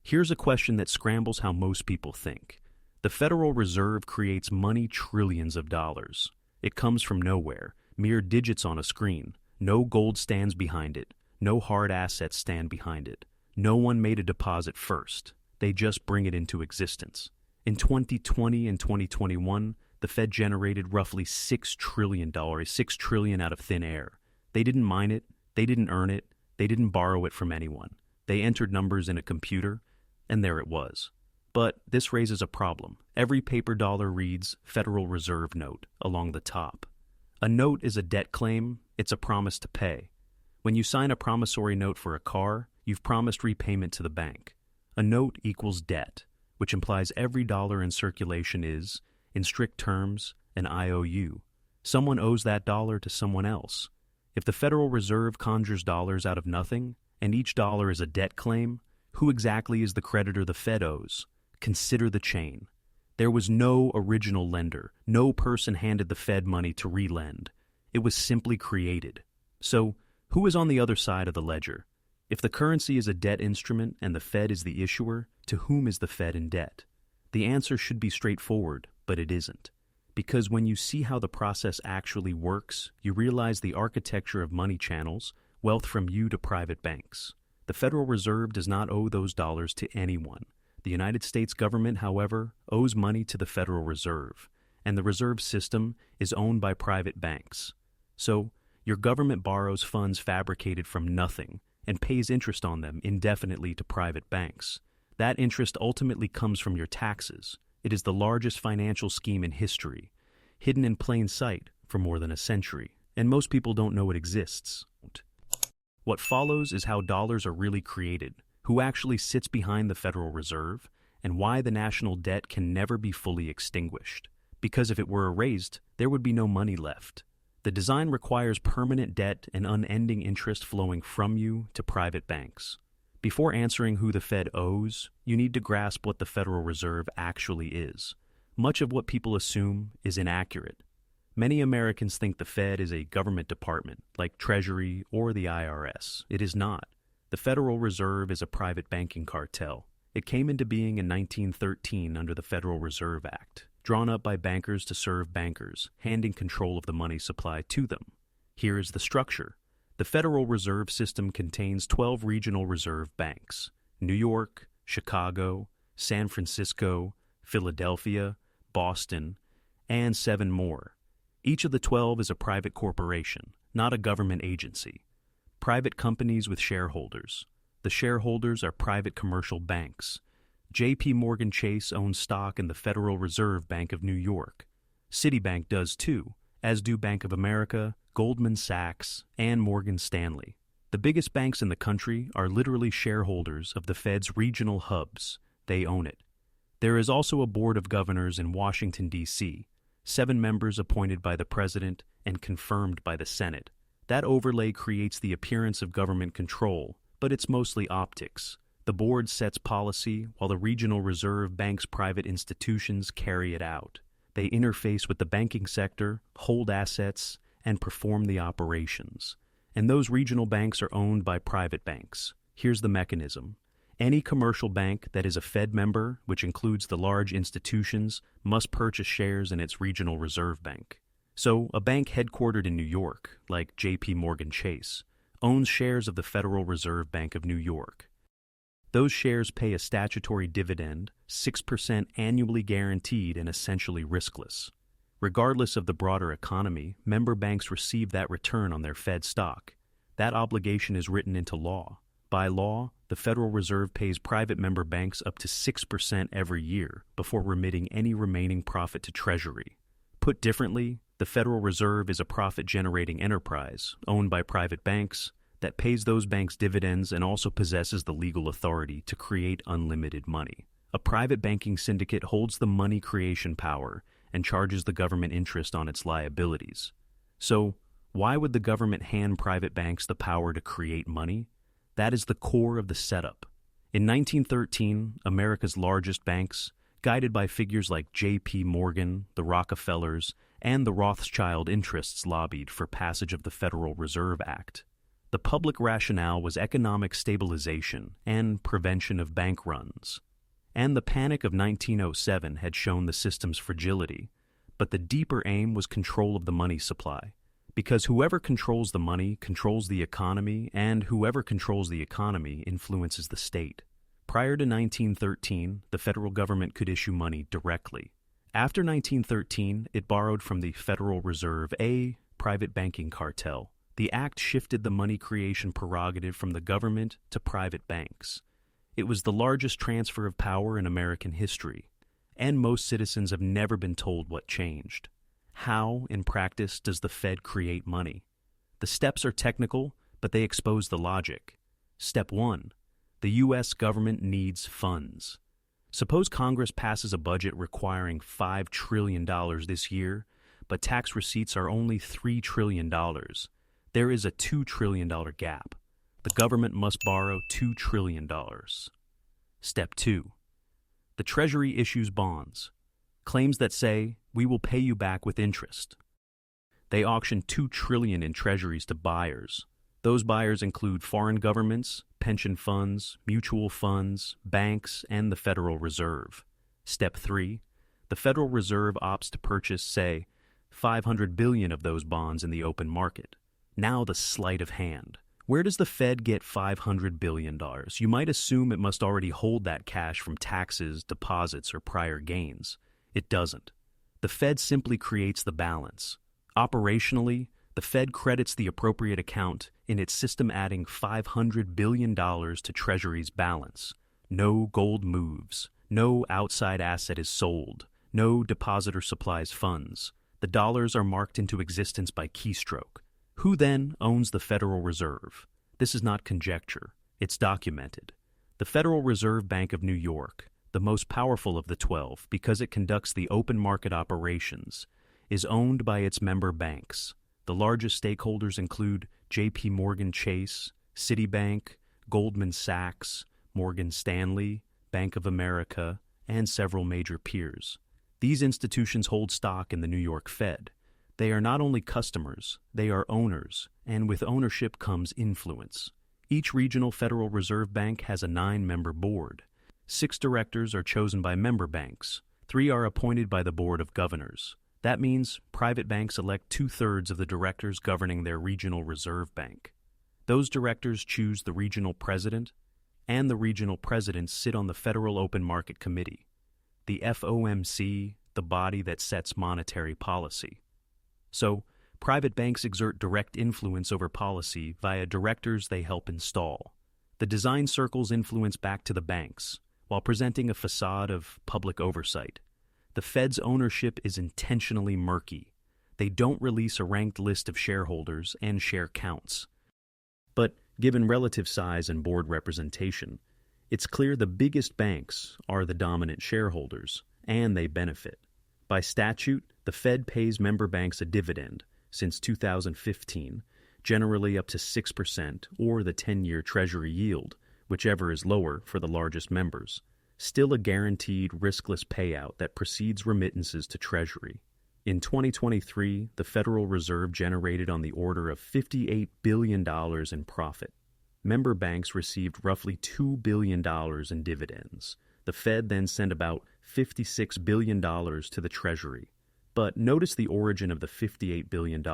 Here's a question that scrambles how most people think. The Federal Reserve creates money trillions of dollars. It comes from nowhere, mere digits on a screen. No gold stands behind it. No hard assets stand behind it. No one made a deposit first. They just bring it into existence. In 2020 and 2021, the Fed generated roughly $6 trillion, $6 trillion out of thin air. They didn't mine it, they didn't earn it, they didn't borrow it from anyone. They entered numbers in a computer, and there it was. But this raises a problem. Every paper dollar reads Federal Reserve Note along the top. A note is a debt claim, it's a promise to pay. When you sign a promissory note for a car, you've promised repayment to the bank. A note equals debt, which implies every dollar in circulation is, in strict terms, an IOU. Someone owes that dollar to someone else. If the Federal Reserve conjures dollars out of nothing, and each dollar is a debt claim, who exactly is the creditor the Fed owes? Consider the chain. There was no original lender. No person handed the Fed money to relend. It was simply created. So, who is on the other side of the ledger? If the currency is a debt instrument and the Fed is the issuer, to whom is the Fed in debt? The answer should be straightforward, but it isn't. Because when you see how the process actually works, you realize the architecture of money channels, wealth from you to private banks. The Federal Reserve does not owe those dollars to anyone. The United States government, however, owes money to the Federal Reserve, and the reserve system is owned by private banks. So, your government borrows funds fabricated from nothing and pays interest on them indefinitely to private banks. That interest ultimately comes from your taxes. It is the largest financial scheme in history, hidden in plain sight for more than a century, and most people don't know it exists. What follows is how dollars are really created, who actually sits behind the Federal Reserve, and why the national debt can never be fully extinguished. Because if it were erased, there would be no money left. The design requires permanent debt and unending interest flowing from you to private banks. Before answering who the Fed owes, you need to grasp what the Federal Reserve actually is. Much of what people assume is inaccurate. Many Americans think the Fed is a government department, like Treasury or the IRS. It is not. The Federal Reserve is a private banking cartel. It came into being in 1913 under the Federal Reserve Act, drawn up by bankers to serve bankers, handing control of the money supply to them. Here is the structure. The Federal Reserve System contains 12 regional reserve banks: New York, Chicago, San Francisco, Philadelphia, Boston, and 7 more. Each of the 12 is a private corporation, not a government agency. Private companies with shareholders. The shareholders are private commercial banks. J.P. Morgan Chase owns stock in the Federal Reserve Bank of New York. Citibank does too, as do Bank of America, Goldman Sachs, and Morgan Stanley. The biggest banks in the country are literally shareholders of the Fed's regional hubs. They own it. There is also a board of governors in Washington, D.C., 7 members appointed by the president and confirmed by the Senate. That overlay creates the appearance of government control, but it's mostly optics. The board sets policy while the regional reserve bank's private institutions carry it out. They interface with the banking sector, hold assets, and perform the operations. And those regional banks are owned by private banks. Here's the mechanism. Any commercial bank that is a Fed member, which includes the large institutions, must purchase shares in its regional reserve bank. So, a bank headquartered in New York, like J.P. Morgan Chase, owns shares of the Federal Reserve Bank of New York. Those shares pay a statutory dividend, 6% annually guaranteed and essentially riskless. Regardless of the broader economy, member banks receive that return on their Fed stock. That obligation is written into law. By law, the Federal Reserve pays private member banks up to 6% every year before remitting any remaining profit to Treasury. Put differently, the Federal Reserve is a profit-generating enterprise owned by private banks that pays those banks dividends and also possesses the legal authority to create unlimited money. A private banking syndicate holds the money creation power and charges the government interest on its liabilities. So, why would the government hand private banks the power to create money? That is the core of the setup. In 1913, America's largest banks, guided by figures like J.P. Morgan, the Rockefellers, and the Rothschild interests, lobbied for passage of the Federal Reserve Act. The public rationale was economic stabilization and prevention of bank runs. And the panic of 1907 had shown the system's fragility, but the deeper aim was control of the money supply. Because whoever controls the money controls the economy, and whoever controls the economy influences the state. Prior to 1913, the federal government could issue money directly. After 1913, it borrowed from the Federal Reserve, a private banking cartel. The act shifted the money creation prerogative from the government to private banks. It was the largest transfer of power in American history, and most citizens have never been told what changed. How, in practice, does the Fed create money? The steps are technical, but they expose the logic. Step 1. The U.S. government needs funds. Suppose Congress passes a budget requiring $5 trillion this year, but tax receipts are only $3 trillion. There is a $2 trillion gap. The government must borrow $2 trillion. Step 2. The Treasury issues bonds. Claims that say, we will pay you back with interest. They auction $2 trillion in treasuries to buyers. Those buyers include foreign governments, pension funds, mutual funds, banks, and the Federal Reserve. Step 3. The Federal Reserve opts to purchase, say, $500 billion of those bonds in the open market. Now the sleight of hand. Where does the Fed get $500 billion? You might assume it must already hold that cash from taxes, deposits, or prior gains. It doesn't. The Fed simply creates the balance. Operationally, the Fed credits the appropriate account in its system, adding $500 billion to Treasury's balance. No gold moves. No outside asset is sold. No depositor supplies funds. The dollars are marked into existence by keystroke. Who then owns the Federal Reserve? This is not conjecture. It's documented. The Federal Reserve Bank of New York, the most powerful of the 12 because it conducts the open market operations, is owned by its member banks. The largest stakeholders include J.P. Morgan Chase, Citibank, Goldman Sachs, Morgan Stanley, Bank of America, and several major peers. These institutions hold stock in the New York Fed. They are not only customers, they are owners, and with ownership comes influence. Each regional Federal Reserve Bank has a 9-member board. 6 directors are chosen by member banks. 3 are appointed by the Board of Governors. That means private banks elect 2/3 of the directors governing their regional reserve bank. Those directors choose the regional president, and the regional presidents sit on the Federal Open Market Committee, the FOMC, the body that sets monetary policy. So, private banks exert direct influence over policy via directors they help install. The design circles influence back to the banks, while presenting a facade of public oversight. The Fed's ownership is intentionally murky. They don't release a ranked list of shareholders and share counts. But given relative size and board representation, it's clear the biggest banks are the dominant shareholders, and they benefit. By statute, the Fed pays member banks a dividend since 2015, generally up to 6% or the 10-year Treasury yield, whichever is lower for the largest members. Still a guaranteed, riskless payout that precedes remittances to Treasury. In 2023, the Federal Reserve generated on the order of $58 billion in profit. Member banks received roughly $2 billion in dividends. The Fed then sent about $56 billion to the Treasury. But notice the origin of the $58 billion.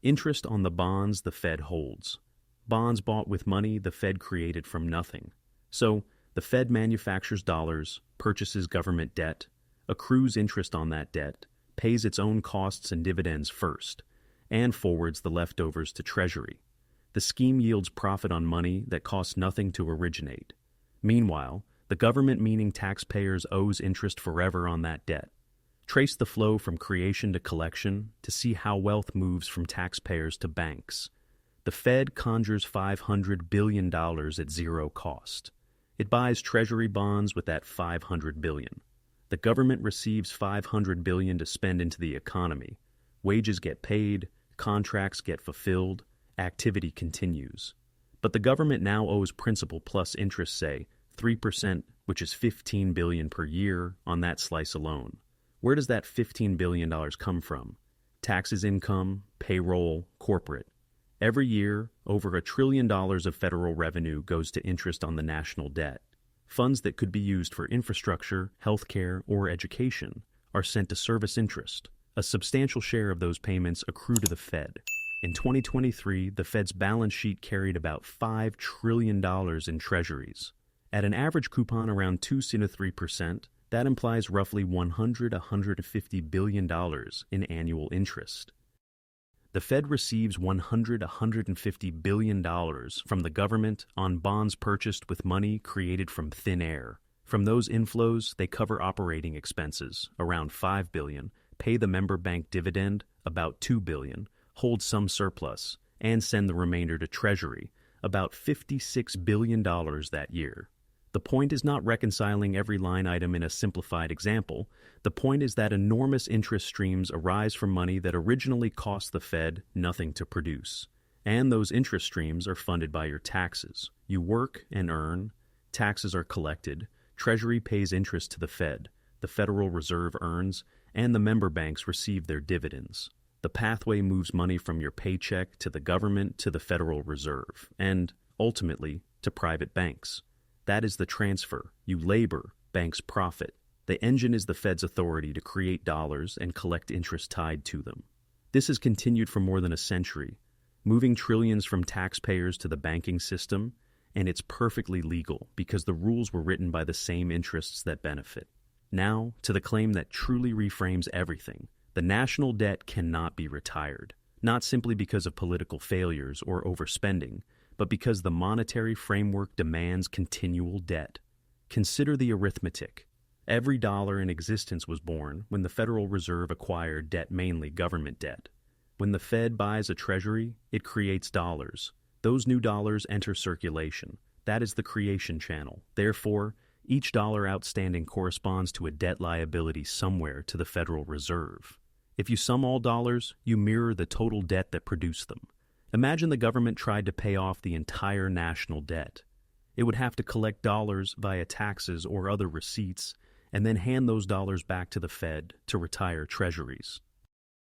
Interest on the bonds the Fed holds. Bonds bought with money the Fed created from nothing. So, the Fed manufactures dollars, purchases government debt, accrues interest on that debt, pays its own costs and dividends first, and forwards the leftovers to Treasury. The scheme yields profit on money that costs nothing to originate. Meanwhile, the government, meaning taxpayers, owes interest forever on that debt. Trace the flow from creation to collection to see how wealth moves from taxpayers to banks. The Fed conjures $500 billion at zero cost. It buys Treasury bonds with that $500 billion. The government receives $500 billion to spend into the economy. Wages get paid, contracts get fulfilled, activity continues. But the government now owes principal plus interest, say, 3%, which is $15 billion per year on that slice alone. Where does that $15 billion come from? Taxes, income, payroll, corporate. Every year, over $1 trillion of federal revenue goes to interest on the national debt. Funds that could be used for infrastructure, healthcare, or education are sent to service interest. A substantial share of those payments accrue to the Fed. In 2023, the Fed's balance sheet carried about $5 trillion in treasuries. At an average coupon around 2.3%, that implies roughly $150 billion in annual interest. The Fed receives $150 billion from the government on bonds purchased with money created from thin air. From those inflows, they cover operating expenses, around $5 billion, pay the member bank dividend, about $2 billion, hold some surplus, and send the remainder to Treasury, about $56 billion that year. The point is not reconciling every line item in a simplified example. The point is that enormous interest streams arise from money that originally cost the Fed nothing to produce. And those interest streams are funded by your taxes. You work and earn, taxes are collected, Treasury pays interest to the Fed, the Federal Reserve earns, and the member banks receive their dividends. The pathway moves money from your paycheck to the government to the Federal Reserve, and, ultimately, to private banks. That is the transfer. You labor, banks profit. The engine is the Fed's authority to create dollars and collect interest tied to them. This has continued for more than a century, moving trillions from taxpayers to the banking system, and it's perfectly legal because the rules were written by the same interests that benefit. Now, to the claim that truly reframes everything. The national debt cannot be retired, not simply because of political failures or overspending, but because the monetary framework demands continual debt. Consider the arithmetic. Every dollar in existence was born when the Federal Reserve acquired debt, mainly government debt. When the Fed buys a treasury, it creates dollars. Those new dollars enter circulation. That is the creation channel. Therefore, each dollar outstanding corresponds to a debt liability somewhere to the Federal Reserve. If you sum all dollars, you mirror the total debt that produced them. Imagine the government tried to pay off the entire national debt. It would have to collect dollars via taxes or other receipts and then hand those dollars back to the Fed to retire treasuries.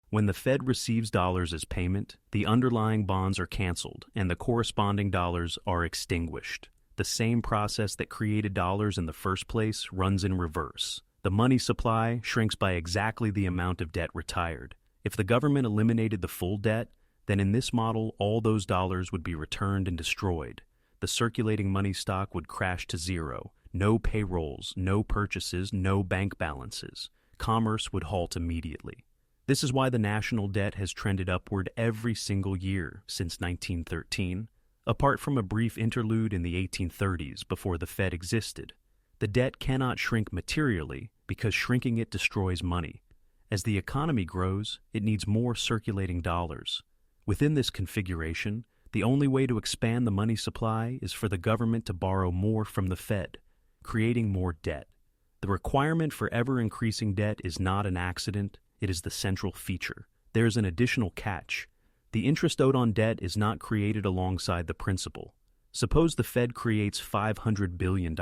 When the Fed receives dollars as payment, the underlying bonds are canceled and the corresponding dollars are extinguished. The same process that created dollars in the first place runs in reverse. The money supply shrinks by exactly the amount of debt retired. If the government eliminated the full debt, then in this model, all those dollars would be returned and destroyed. The circulating money stock would crash to zero. No payrolls, no purchases, no bank balances. Commerce would halt immediately. This is why the national debt has trended upward every single year since 1913, apart from a brief interlude in the 1830s before the Fed existed. The debt cannot shrink materially because shrinking it destroys money. As the economy grows, it needs more circulating dollars. Within this configuration, the only way to expand the money supply is for the government to borrow more from the Fed, creating more debt. The requirement for ever-increasing debt is not an accident, it is the central feature. There is an additional catch. The interest owed on debt is not created alongside the principal. Suppose the Fed creates $500 billion,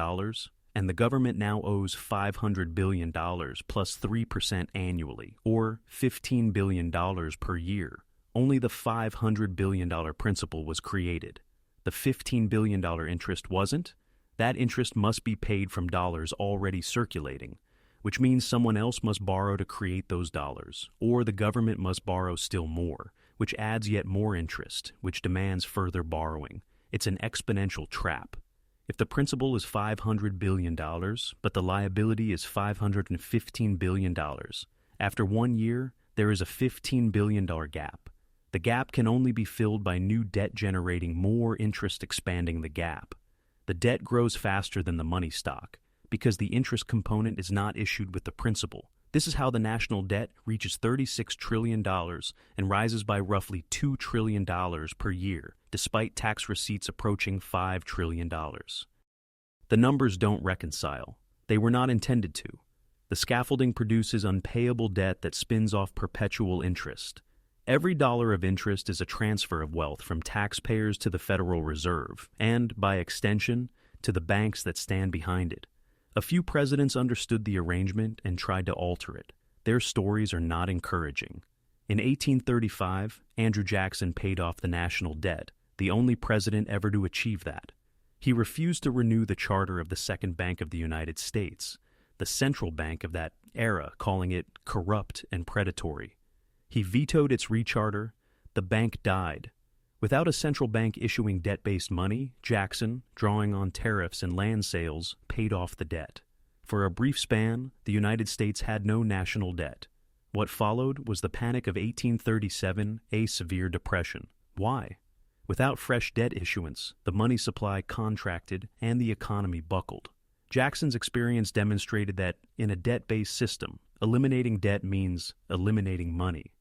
and the government now owes $500 billion plus 3% annually, or $15 billion per year. Only the $500 billion principal was created. The $15 billion interest wasn't. That interest must be paid from dollars already circulating, which means someone else must borrow to create those dollars, or the government must borrow still more, which adds yet more interest, which demands further borrowing. It's an exponential trap. If the principal is $500 billion, but the liability is $515 billion, after 1 year, there is a $15 billion gap. The gap can only be filled by new debt generating more interest expanding the gap. The debt grows faster than the money stock because the interest component is not issued with the principal. This is how the national debt reaches $36 trillion and rises by roughly $2 trillion per year, despite tax receipts approaching $5 trillion. The numbers don't reconcile. They were not intended to. The scaffolding produces unpayable debt that spins off perpetual interest. Every dollar of interest is a transfer of wealth from taxpayers to the Federal Reserve, and, by extension, to the banks that stand behind it. A few presidents understood the arrangement and tried to alter it. Their stories are not encouraging. In 1835, Andrew Jackson paid off the national debt, the only president ever to achieve that. He refused to renew the charter of the Second Bank of the United States, the central bank of that era, calling it corrupt and predatory. He vetoed its recharter. The bank died. Without a central bank issuing debt-based money, Jackson, drawing on tariffs and land sales, paid off the debt. For a brief span, the United States had no national debt. What followed was the Panic of 1837, a severe depression. Why? Without fresh debt issuance, the money supply contracted and the economy buckled. Jackson's experience demonstrated that in a debt-based system, eliminating debt means eliminating money.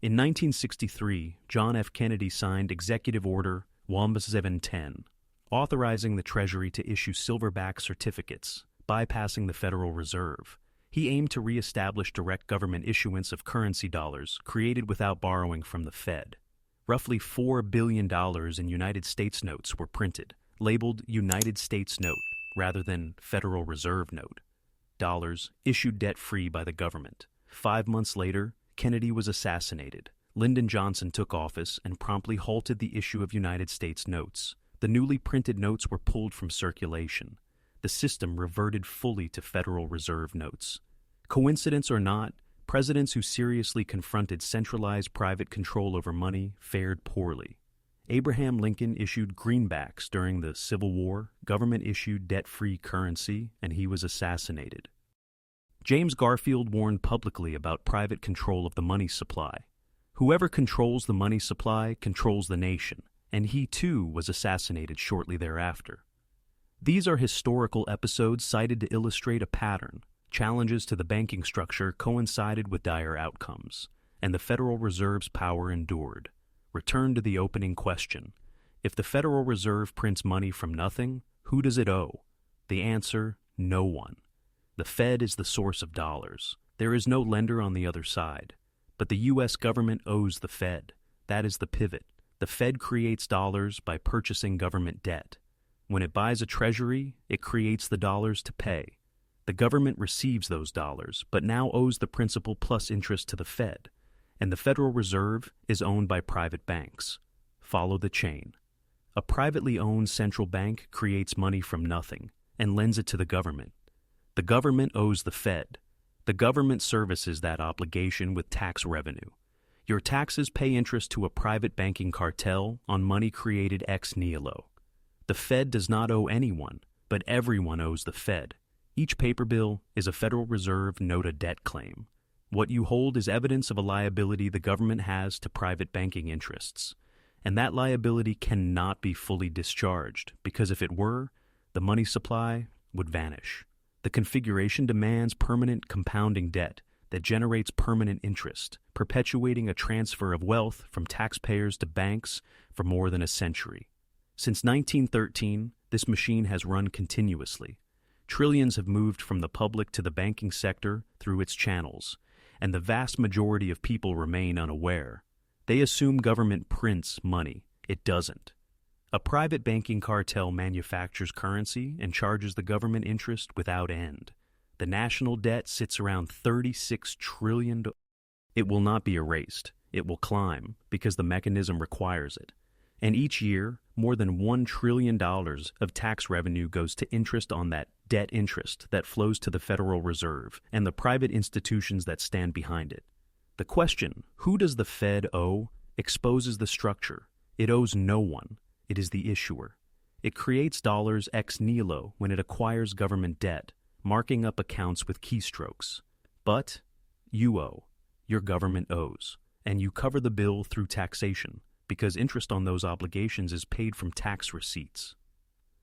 In 1963, John F. Kennedy signed Executive Order 1710, authorizing the Treasury to issue silverback certificates, bypassing the Federal Reserve. He aimed to reestablish direct government issuance of currency dollars created without borrowing from the Fed. Roughly $4 billion in United States notes were printed, labeled United States Note rather than Federal Reserve Note. Dollars issued debt-free by the government. 5 months later, Kennedy was assassinated. Lyndon Johnson took office and promptly halted the issue of United States notes. The newly printed notes were pulled from circulation. The system reverted fully to Federal Reserve notes. Coincidence or not, presidents who seriously confronted centralized private control over money fared poorly. Abraham Lincoln issued greenbacks during the Civil War, government issued debt-free currency, and he was assassinated. James Garfield warned publicly about private control of the money supply. Whoever controls the money supply controls the nation, and he too was assassinated shortly thereafter. These are historical episodes cited to illustrate a pattern. Challenges to the banking structure coincided with dire outcomes, and the Federal Reserve's power endured. Return to the opening question. If the Federal Reserve prints money from nothing, who does it owe? The answer, no one. The Fed is the source of dollars. There is no lender on the other side. But the U.S. government owes the Fed. That is the pivot. The Fed creates dollars by purchasing government debt. When it buys a treasury, it creates the dollars to pay. The government receives those dollars, but now owes the principal plus interest to the Fed, and the Federal Reserve is owned by private banks. Follow the chain. A privately owned central bank creates money from nothing and lends it to the government. The government owes the Fed. The government services that obligation with tax revenue. Your taxes pay interest to a private banking cartel on money created ex nihilo. The Fed does not owe anyone, but everyone owes the Fed. Each paper bill is a Federal Reserve note a debt claim. What you hold is evidence of a liability the government has to private banking interests, and that liability cannot be fully discharged, because if it were, the money supply would vanish. The configuration demands permanent compounding debt that generates permanent interest, perpetuating a transfer of wealth from taxpayers to banks for more than a century. Since 1913, this machine has run continuously. Trillions have moved from the public to the banking sector through its channels, and the vast majority of people remain unaware. They assume government prints money. It doesn't. A private banking cartel manufactures currency and charges the government interest without end. The national debt sits around $36 trillion. It will not be erased. It will climb because the mechanism requires it. And each year, more than $1 trillion of tax revenue goes to interest on that debt interest that flows to the Federal Reserve and the private institutions that stand behind it. The question, who does the Fed owe, exposes the structure. It owes no one. It is the issuer. It creates dollars ex nihilo when it acquires government debt, marking up accounts with keystrokes. But you owe. Your government owes. And you cover the bill through taxation, because interest on those obligations is paid from tax receipts.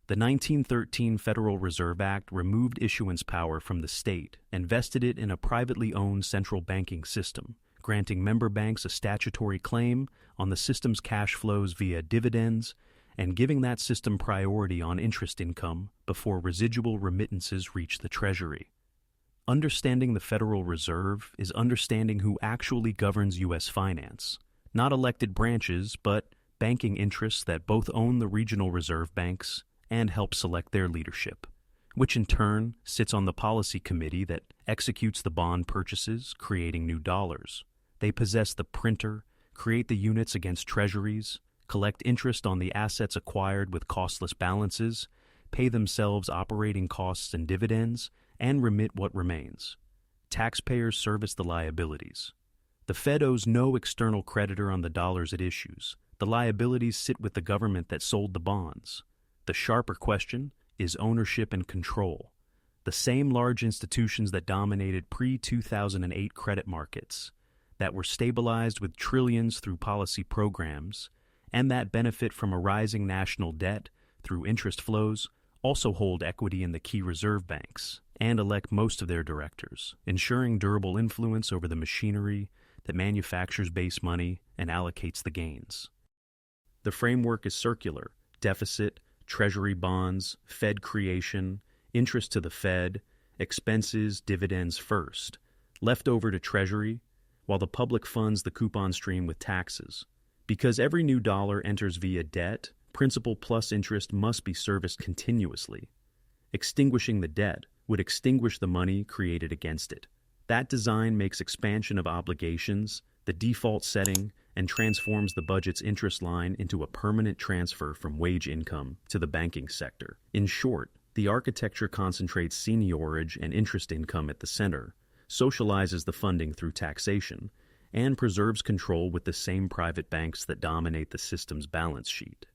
The 1913 Federal Reserve Act removed issuance power from the state and vested it in a privately owned central banking system, granting member banks a statutory claim on the system's cash flows via dividends and giving that system priority on interest income before residual remittances reach the Treasury. Understanding the Federal Reserve is understanding who actually governs U.S. finance. Not elected branches, but banking interests that both own the regional reserve banks and help select their leadership, which in turn sits on the policy committee that executes the bond purchases, creating new dollars. They possess the printer, create the units against treasuries, collect interest on the assets acquired with costless balances, pay themselves operating costs and dividends, and remit what remains. Taxpayers service the liabilities. The Fed owes no external creditor on the dollars it issues. The liabilities sit with the government that sold the bonds. The sharper question is ownership and control. The same large institutions that dominated pre-2008 credit markets, that were stabilized with trillions through policy programs, and that benefit from a rising national debt through interest flows, also hold equity in the key reserve banks and elect most of their directors, ensuring durable influence over the machinery that manufactures base money and allocates the gains. The framework is circular: deficit, treasury bonds, Fed creation, interest to the Fed, expenses, dividends first, left over to treasury, while the public funds the coupon stream with taxes. Because every new dollar enters via debt, principal plus interest must be serviced continuously. Extinguishing the debt would extinguish the money created against it. That design makes expansion of obligations the default setting and transforms the budget's interest line into a permanent transfer from wage income to the banking sector. In short, the architecture concentrates seniorage and interest income at the center, socializes the funding through taxation, and preserves control with the same private banks that dominate the system's balance sheet.